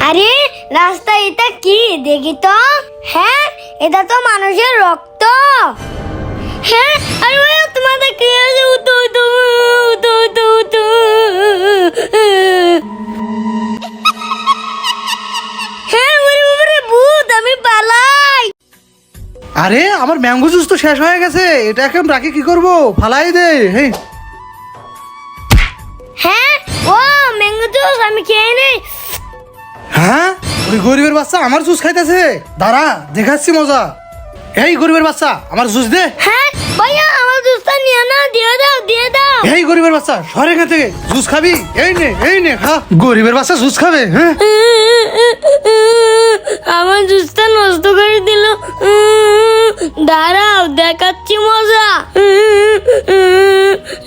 আরে রাস্তা এটা কি দেখি তো। হ্যাঁ, এটা তো মানুষের রক্ত। হ্যাঁ, আরে ভাই তোমাদের কি আছে? উঠো উঠো উঠো উঠো উঠো। হ্যাঁ, ওরে বাবারে ভূত, আমি পালাই। আরে আমার ম্যাঙ্গো জুস তো শেষ হয়ে গেছে, এটা এখন রাখি কি করব? ফালাই দে। হ্যাঁ হ্যাঁ, ও ম্যাঙ্গো জুস আমি খেয়ে নেই। হ্যাঁ, ওই গরিবের বাচ্চা আমার জুস খাইতেছে। দাঁড়া দেখাচ্ছি মজা। এই গরিবের বাচ্চা আমার জুস দে। হ্যাঁ ভাইয়া, আমার জুসটা নিয়ে নাও, দিয়ে দাও দিয়ে দাও। এই গরিবের বাচ্চা সরে এখান থেকে। জুস খাবি? এই নে খা। গরিবের বাচ্চা জুস খাবে? হ্যাঁ, আমার জুসটা নষ্ট করে দিল। দাঁড়াও দেখাচ্ছি মজা।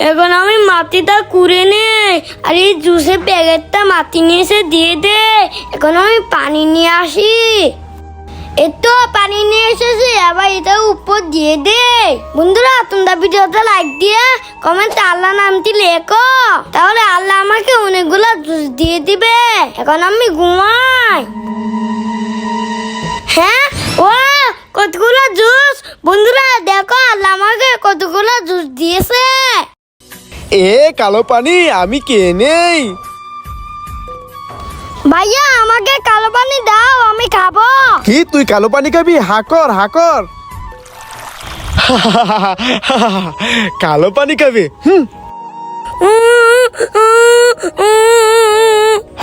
এখন আমি মাটিটা কুড়ে নেই, আর এই জুসের প্যাকেটটা মাটি নিয়ে এসে দিয়ে দে। এখন আমি পানি নিয়ে আসি। এতো পানি নিয়ে এসেছি, আবার এটা উপর দিয়ে দে। বন্ধুরা, তোমরা ভিডিওটা লাইক দিয়ে কমেন্টে আল্লাহ নামটি লেখো, তাহলে আল্লাহ আমাকে অনেকগুলো জুস দিয়ে দিবে। এখন আমি ঘুমাই। হ্যাঁ, ও কতগুলো জুস। বন্ধুরা দেখো, আল্লাহ আমাকে কতগুলো জুস দিয়েছে। এ কালো পানি আমি কে নেই। ভাইয়া আমাকে কালো পানি দাও, আমি খাবো। কি তুই কালো পানি খাবি? হাকর হাকর। কালো পানি খাবি?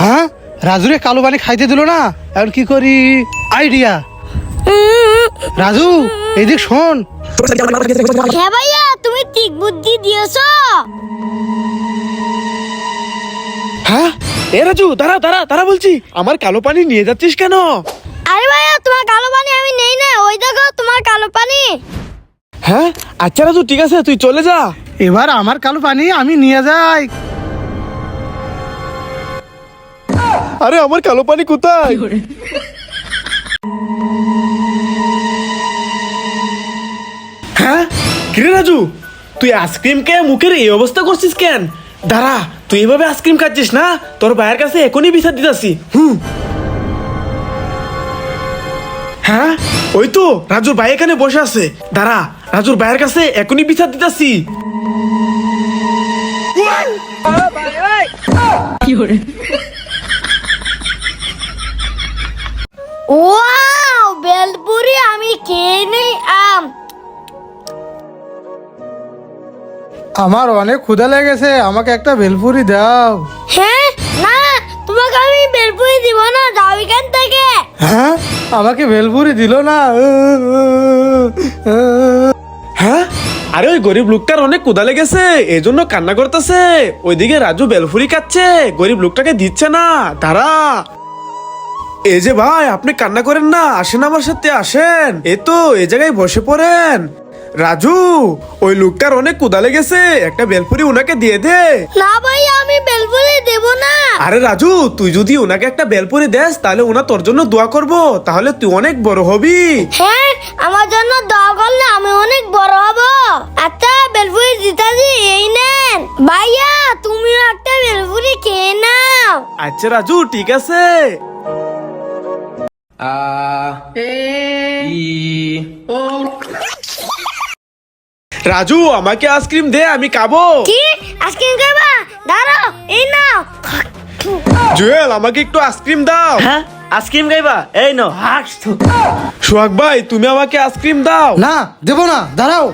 হ্যাঁ, রাজুরে কালো পানি খাইতে দিল না, এখন কি করি? আইডিয়া। রাজু এদিক শোন। হ্যাঁ ভাইয়া, তুমি ঠিক বুদ্ধি দিয়েছো। হ্যাঁ, এ রাজু দাঁড়া দাঁড়া দাঁড়া বলছি, আমার কালো পানি নিয়ে যাচ্ছিস কেন? আরে ভাইয়া, তোমার কালো পানি আমি নেই না, ওই দেখো তোমার কালো পানি। হ্যাঁ আচ্ছা রাজু, ঠিক আছে তুই চলে যা। এবার আমার কালো পানি আমি নিয়ে যাই। আরে আমার কালো পানি কোথায়? হ্যাঁ কিরে রাজু, তুই আইসক্রিম কে মুখের এই অবস্থা করছিস কেন? দাঁড়া, তুই এভাবে আইসক্রিম খাচ্ছিস না, তোর ভাইয়ের কাছে এখনই বিচার দিতাছি। হ্যাঁ ওই তো রাজুর ভাই এখানে বসে আছে। দাঁড়া, রাজুর ভাইয়ের কাছে এখনই বিচার দিতাছি। ওয়াও, বেলপুরি আমি খেয়ে নেই। আমার অনেক ক্ষুধা লেগেছে, আমাকে একটা ভেলপুরি দাও। হ্যাঁ, না তোমাকে আমি বেলপুরি দিব না, যাও এখান থেকে। হ্যাঁ, আমাকে ভেলপুরি দিল না। হ্যাঁ, আরে ওই গরিব লোকটার অনেক ক্ষুধা লেগেছে, এই জন্য কান্না করতেছে। ওইদিকে রাজু বেলফুরি খাচ্ছে, গরিব লোকটাকে দিচ্ছে না। দাঁড়া, এই যে ভাই, আপনি কান্না করেন না, আসেন আমার সাথে আসেন। এই তো এই জায়গায় বসে পড়েন। রাজু, ওই লোকটার অনেক ক্ষুধা লেগেছে, একটা বেলপুরি ওনাকে দিয়ে দে। না ভাই, আমি বেলপুরি দেব না। আরে রাজু, তুই যদি ওনাকে একটা বেলপুরি দেস, তাহলে ওনা তোর জন্য দোয়া করবো, তাহলে তুই অনেক বড় হবি। হ্যাঁ, আমার জন্য দোয়া করলে আমি অনেক বড় হব। আচ্ছা, বেলপুরি দিতাছি, এই নেন। ভাইয়া তুমিও একটা বেলপুরি খেয়ে নাও। আচ্ছা রাজু, ঠিক আছে। রাজু, আমাকে আইসক্রিম দে, আমি খাবো। কি আইসক্রিম খাবা? দাঁড়াও, এই নাও। জুয়েল, আমাকে একটু আইসক্রিম দাও। হ্যাঁ, আইসক্রিম খাইবা? এই নো হাস। সোহাগ ভাই, তুমি আমাকে আইসক্রিম দাও। না, দেবো না, দাঁড়াও।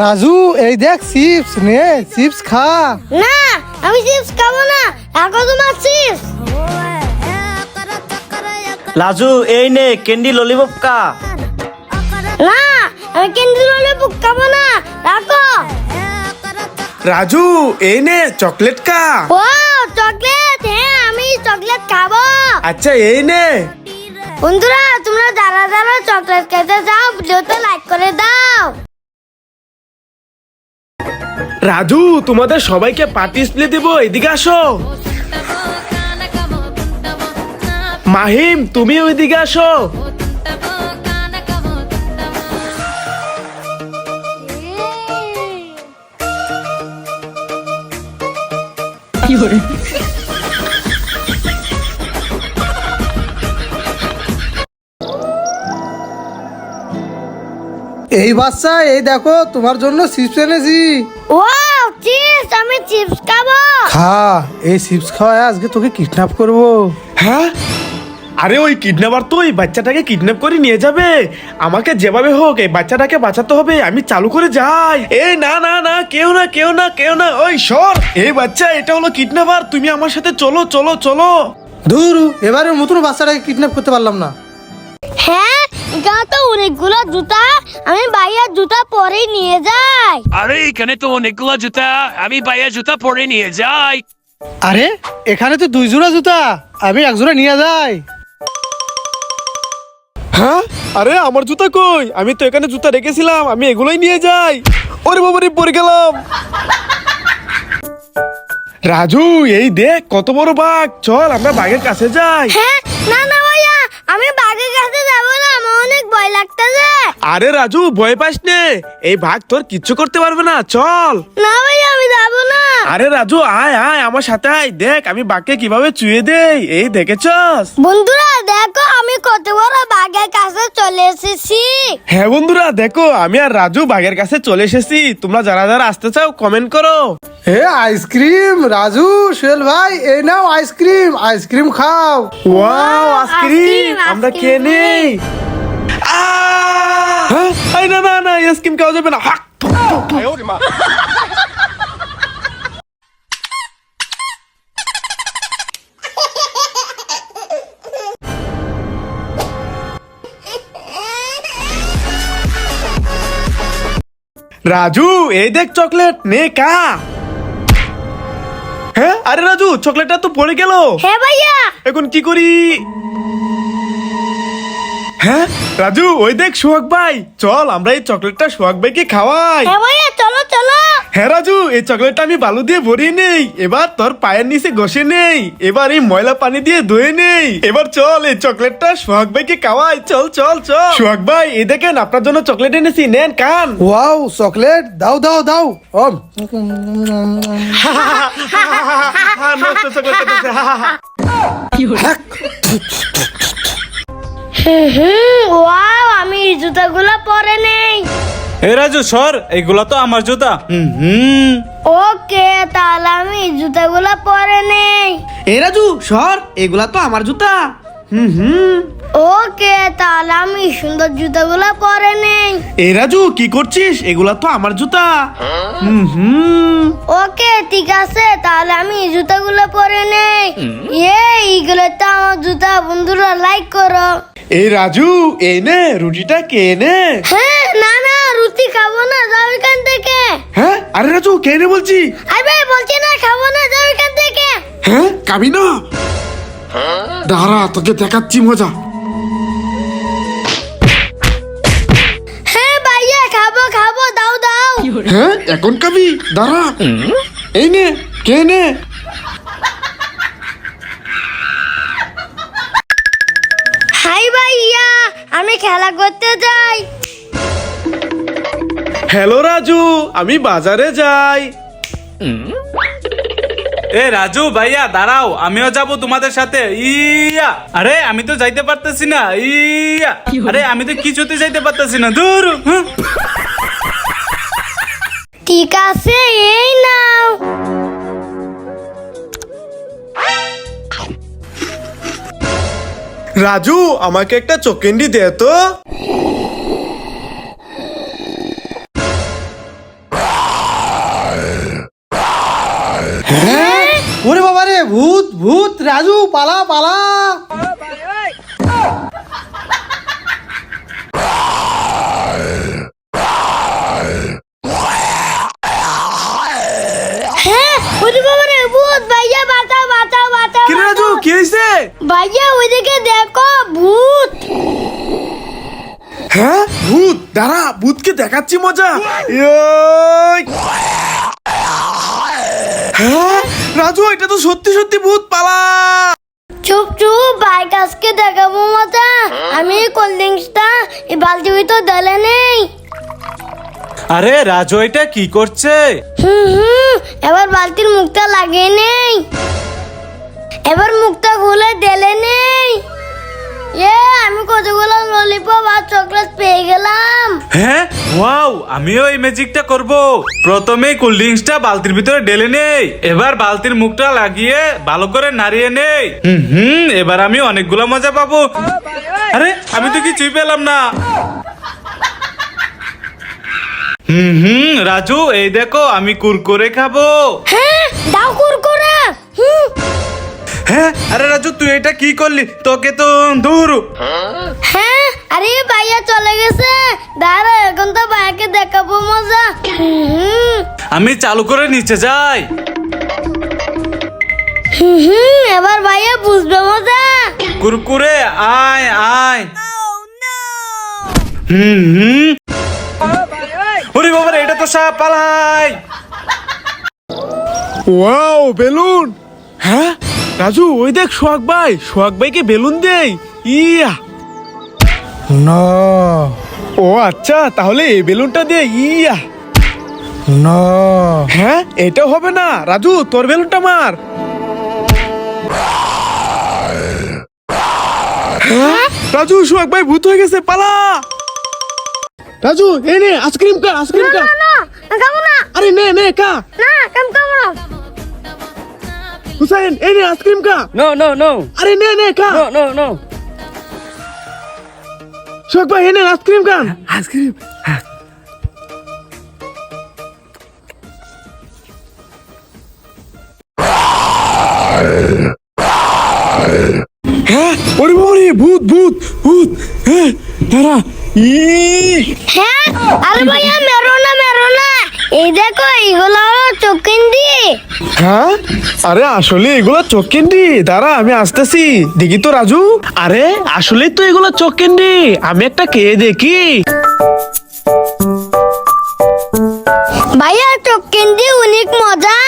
রাজু এই দেখ চিপস, নে চিপস খা। না, আমি চিপস খাবো না, রাখো তোমার চিপস। লাজু, এই নে ক্যান্ডি ললিপপ কা। না, আমি ক্যান্ডি ললিপপ খাবো না, রাখো। রাজু, এই নে চকলেট কা। ও চকলেট, হ্যাঁ আমি চকলেট খাবো। আচ্ছা এই নে। বন্ধুরা, তোমরা যারা যারা চকলেট খেতে চাও, ভিডিওতে লাইক করে দাও। রাজু, তোমাদের সবাইকে পার্টি স্প্লে দেবো, এদিকে আসো। মাহিম, তুমি ওইদিকে আসো। এই বাচ্চা, এই দেখো তোমার জন্য চিপস এনেছি। ওয়াও চিপস, আমি চিপস খাবো। খা, এই চিপস খাওয়ায় আজকে তোকে কিডন্যাপ করব। হ্যাঁ, আরে ওই কিডন্যাপার তো ওই বাচ্চাটাকে কিডন্যাপ করে নিয়ে যাবে। আমাকে যেভাবে হোক এই বাচ্চাটাকে বাঁচাতে হবে। আমি চালু করে যাই। এই না না না, কেউ না কেউ না কেউ না, ওই সর। এই বাচ্চা, এটা হলো কিডন্যাপার, তুমি আমার সাথে চলো চলো চলো। ধুর, এবারে নতুন বাচ্চাটাকে কিডন্যাপ করতে পারলাম না। হ্যাঁ, এখানে তো অনেকগুলো জুতা, আমি ভাইয়ার জুতা পরে নিয়ে যাই। আরে এখানে তো অনেকগুলো জুতা, আমি ভাইয়া জুতা পরে নিয়ে যাই। আরে এখানে তো 2 জোড়া জুতা, আমি 1 জোড়া নিয়ে যাই। হ্যাঁ, আরে আমার জুতা কই? আমি তো এখানে জুতা রেখেছিলাম, আমি এগুলোই নিয়ে যাই। ওরে বাবারে, পড়ে গেলাম। রাজু, এই দেখ কত বড় বাঘ, চল আমরা বাঘের কাছে যাই। হ্যাঁ, না না ভাইয়া, আমি বাঘের কাছে যাবো না, আমার অনেক ভয় লাগতেছে। আরে রাজু, ভয় পাস নে, এই বাঘ তোর কিচ্ছু করতে পারবে না, চল। না ভাইয়া, আমি যাবো না। আরে রাজু, আয় আয় আমার সাথে আয়, দেখ আমি বাঘকে কিভাবে চুয়ে দেই, এই দেখেছস? বন্ধুরা দেখো, আমি কত বড় বাঘের কাছে চলে এসেছি। হ্যাঁ বন্ধুরা দেখো, আমি আর রাজু বাঘের কাছে চলে এসেছি। তোমরা যারা যারা আসতে চাও কমেন্ট করো। হে আইসক্রিম, রাজু, সোহেল ভাই, এই নাও আইসক্রিম, আইসক্রিম খাও। ওয়াও, আইসক্রিম, আইসক্রিম, আমরা আইসক্রিম খেয়ে নেই। হ্যাঁ, এই না না না, আইসক্রিম খাওয়া যাবে না। হাক, থু, থু, থু। রাজু, এই দেখ চকলেট, নে কা। হ্যাঁ, আরে রাজু, চকলেটটা তো পড়ে গেল, হ্যাঁ ভাইয়া। এখন কি করি? হ্যাঁ রাজু, ওই দেখ সোহাগ ভাই, চল আমরা এই চকলেটটা সোহাগ ভাইকে খাওয়াই। হ্যাঁ ভাইয়া, চলো চলো। হ্যাঁ রাজু, এই চকলেটটা আমি বালু দিয়ে ভরিয়ে নেই, এবার তোর পায়ের নিচে ঘষে নেই, এবার এই ময়লা পানি দিয়ে ধুয়ে নেই। এবার চল এই চকলেটটা সোহাগ ভাইকে খাওয়াই, চল চল চল। সোহাগ ভাই, এই দেখেন আপনার জন্য চকলেট এনেছি, নেন কান। ওয়াও, চকলেট দাও দাও দাও। নষ্ট চকলেট খেতেছে। ওয়াও, আমি এই জুতাগুলো পরে নেই। এ রাজু সর, এইগুলা তো আমার জুতা। ওকে, তাহলে আমি এই জুতাগুলো পরে নেই। এই রাজু সর, এগুলা তো আমার জুতা। ওকে, তাহলে আমি সুন্দর জুতাগুলো পরে নেই। এই রাজু, কি করছিস? এগুলা তো আমার জুতা। ওকে ঠিক আছে, তাহলে আমি এই জুতাগুলো পরে নেই। এইগুলো তো আমার জুতা। বন্ধুরা লাইক করো। এই রাজু, এই নে রুটিটা কে নে। হ্যাঁ, না না, রুটি খাবো না, যাও এখান থেকে। হ্যাঁ, আরে রাজু, কে নে বলছি। আরে বলছি না, খাবো না, যাও এখান থেকে। হ্যাঁ, খাবি না? দাঁড়া, তোকে দেখাচ্ছি মজা। হ্যাঁ ভাইয়া, খাবো খাবো, দাও দাও। হ্যাঁ, এখন খাবি? দাঁড়া, এই নে, কে নে। হাই ভাইয়া, আমি খেলা করতে যাই। হ্যালো রাজু, আমি বাজারে যাই। এ রাজু ভাইয়া দাঁড়াও, আমিও যাব তোমাদের সাথে। ইয়া, আরে আমি তো যাইতে পারতেছি না। ইয়া, আরে আমি তো কিছুতে যাইতে পারতেছি না, দূর। ঠিক আছে, এই নাও। রাজু, আমাকে একটা চকেন্ডি দে তো। হ্যাঁ, ওরে বাবা রে, ভূত ভূত, রাজু পালা পালা। হ্যাঁ, ওরে বাবা রে, ভূত। ভাইয়া বাঁচাও বাঁচাও বাঁচাও। কি রে রাজু, কি হয়েছে? ভাইয়া ওইদিকে দেখো, ভূত। হ্যাঁ, ভূত, দাঁড়া, ভূতকে দেখাচ্ছি মজা। ইয়োই। হ্যাঁ রাজু, এটা তো সত্যি সত্যি ভূত, পালা। চুপ চুপ, ভাই কাছকে দেখাবো মজা। আমি কোল্ড ড্রিঙ্কসটা এই বালতি ভিতর ঢেলে নেই। আরে রাজু এটা কি করছে? এবার বালতির মুখটা লাগিয়ে নেই, এবার মুখটা খুলে ঢেলে নেই। আমি কতগুলো ললিপপ আর চকলেট পেয়ে গেলাম। হ্যাঁ, ওয়াও, আমিও এই ম্যাজিকটা করব। প্রথমে কোল্ড ড্রিঙ্কসটা বালতির ভিতরে ঢেলে নেই, এবার বালতির মুখটা লাগিয়ে ভালো করে নাড়িয়ে নেই। এবার আমি অনেকগুলো মজা পাবো। আরে আমি তো কিছুই পেলাম না। রাজু এই দেখো আমি কুরকুরে খাবো। হ্যাঁ, দাও কুরকুরে। হ্যাঁ, আরে রাজু তুই এটা কি করলি? তোকে তো দূর। হ্যাঁ, আরে ভাইয়া চলে গেছে, দাঁড়া এখন তো ভাইয়াকে দেখাবো মজা। আমি চালু করে নিচে যাই। এবার ভাইয়া বুঝবে মজা। কুরকুরে আয় আয়। ওরে বাবা রে, এটা তো সাপ, পালাই। Wow, balloon. হ্যাঁ রাজু, ওই দেখ সোহাগ ভাইকে বেলুন দেই। ইয়া, না ও আচ্ছা, তাহলে এই বেলুনটা দে। ইয়া, না হ্যাঁ এটা হবে না। রাজু তোর বেলুনটা মার। হ্যাঁ, রাজু সোহাগ ভাই ভূত হয়ে গেছে, পালা। রাজু এই নে আইসক্রিম কা। না, খাবো না। আরে নে কা। না, খাবো না। হুসাইন এই নে আইসক্রিম কা। No. আরে নে কা। No. সোহাগ ভাই এই নে আইসক্রিম কা। আইসক্রিম। হ্যাঁ, ওরে বাবারে, ভূত। হ্যাঁ, দাঁড়া। হ্যাঁ, আরে ভাইয়া মেরো না। এই দেখো এইগুলো হলো চকিন্দি। হ্যাঁ, আরে আসলে এগুলো চোখ ক্যান্ডি। দাঁড়া আমি আসতেছি, দেখি তো রাজু। আরে আসলে তো এগুলো চোখ ক্যান্ডি, আমি একটা খেয়ে দেখি। ভাইয়া চকিন্দি অনেক মজা।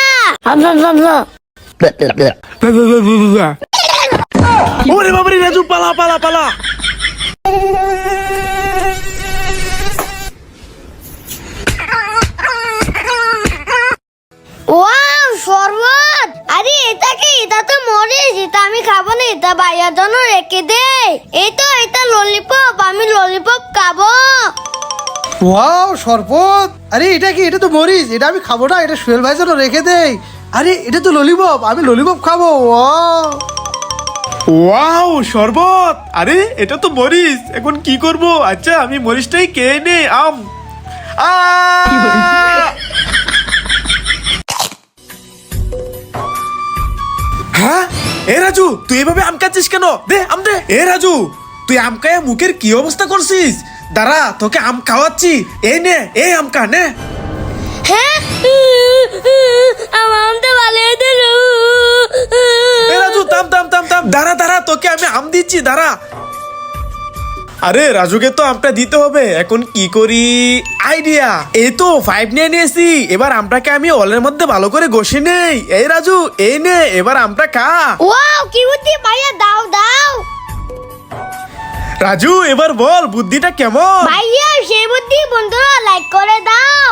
ওরে বাবারে রাজু, পালা। ওয়াও, শরবত। আরে এটা তো মরিচ, এটা আমি খাবো না, এটা ভাইয়ার জন্য রেখে দে। এটা ললিপপ, আমি ললিপপ খাবো। ওয়াও শরবত। আরে এটা কি? এটা তো মরিচ, এটা আমি খাবো না, এটা সোহেল ভাই জন্য রেখে দেই। আরে এটা তো ললিপপ, আমি ললিপপ খাবো। ওয়াও শরবত। আরে এটা তো মরিচ, এখন কি করব? আচ্ছা আমি মরিচটাই খেয়ে নে। হ্যাঁ, এ রাজু তুই এভাবে আম খাচ্ছিস কেন? দে আম দে। এ রাজু, তুই আম খায় মুখের কি অবস্থা করছিস? দাঁড়া তোকে আম খাওয়াচ্ছি। এই নে, এই আম খা নে। হ্যাঁ, আমার তো ভালো দিল। এ রাজু থাম। দাঁড়া তোকে আমি আম দিচ্ছি, দাঁড়া। আরে রাজুকে তো আমটা দিতে হবে, এখন কি করি? আইডিয়া, এই তো 5 নিয়ে নিয়েছি। এবার আমটাকে আমি অলের মধ্যে ভালো করে ঘষে নেই। এই রাজু এই নে, এবার আমটা খা। ওয়াও, কি বুদ্ধি ভাইয়া, দাও। রাজু এবার বল বুদ্ধিটা কেমন? ভাইয়া সেই বুদ্ধি বন্ধুরা লাইক করে দাও।